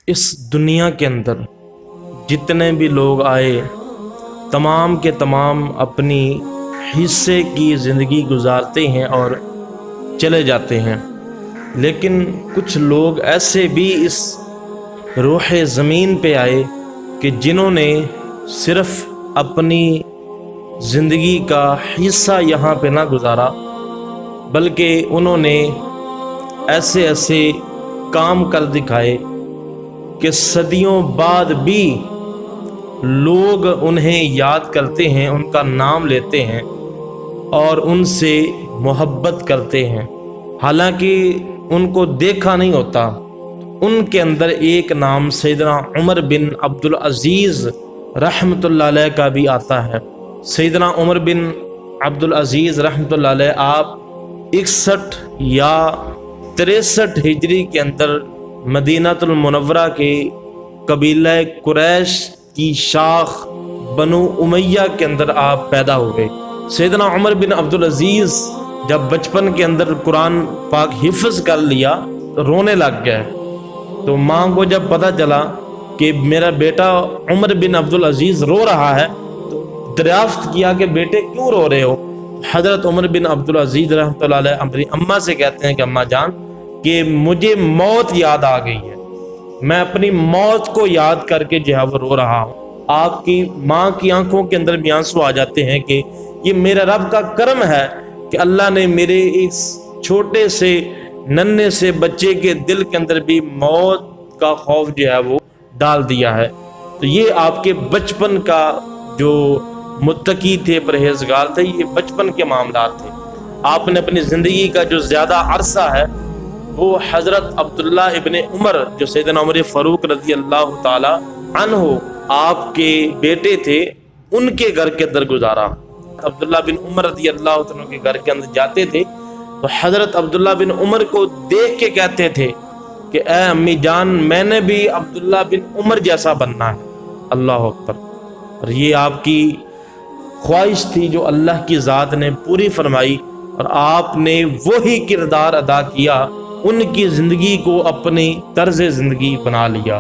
اس دنیا کے اندر جتنے بھی لوگ آئے تمام کے تمام اپنی حصے کی زندگی گزارتے ہیں اور چلے جاتے ہیں، لیکن کچھ لوگ ایسے بھی اس روح زمین پہ آئے کہ جنہوں نے صرف اپنی زندگی کا حصہ یہاں پہ نہ گزارا، بلکہ انہوں نے ایسے ایسے کام کر دکھائے کہ صدیوں بعد بھی لوگ انہیں یاد کرتے ہیں، ان کا نام لیتے ہیں اور ان سے محبت کرتے ہیں، حالانکہ ان کو دیکھا نہیں ہوتا۔ ان کے اندر ایک نام سیدنا عمر بن عبدالعزیز رحمۃ اللہ علیہ کا بھی آتا ہے۔ سیدنا عمر بن عبدالعزیز رحمۃ اللہ علیہ آپ 61 یا 63 ہجری کے اندر مدینہ المنورہ کے قبیلہ قریش کی شاخ بنو امیہ کے اندر آپ پیدا ہوئے۔ سیدنا عمر بن عبدالعزیز جب بچپن کے اندر قرآن پاک حفظ کر لیا تو رونے لگ گئے، تو ماں کو جب پتہ چلا کہ میرا بیٹا عمر بن عبدالعزیز رو رہا ہے تو دریافت کیا کہ بیٹے کیوں رو رہے ہو؟ حضرت عمر بن عبدالعزیز رحمۃ اللہ علیہ اپنی اماں سے کہتے ہیں کہ اماں جان کہ مجھے موت یاد آ گئی ہے، میں اپنی موت کو یاد کر کے جو ہے وہ رو رہا ہوں۔ آپ کی ماں کی آنکھوں کے اندر بھی آنسو آ جاتے ہیں کہ یہ میرا رب کا کرم ہے کہ اللہ نے میرے اس چھوٹے سے ننھے سے بچے کے دل کے اندر بھی موت کا خوف جو ہے وہ ڈال دیا ہے۔ تو یہ آپ کے بچپن کا جو متقی تھے، پرہیزگار تھے، یہ بچپن کے معاملات تھے۔ آپ نے اپنی زندگی کا جو زیادہ عرصہ ہے وہ حضرت عبداللہ ابن عمر جو سیدنا عمر فاروق رضی اللہ تعالی عنہ آپ کے بیٹے تھے، ان کے گھر کے اندر گزارا۔ عبداللہ بن عمر رضی اللہ عنہ کے گھر کے اندر جاتے تھے تو حضرت عبداللہ بن عمر کو دیکھ کے کہتے تھے کہ اے امی جان میں نے بھی عبداللہ بن عمر جیسا بننا ہے۔ اللہ اکبر۔ اور یہ آپ کی خواہش تھی جو اللہ کی ذات نے پوری فرمائی، اور آپ نے وہی کردار ادا کیا، ان کی زندگی کو اپنی طرز زندگی بنا لیا۔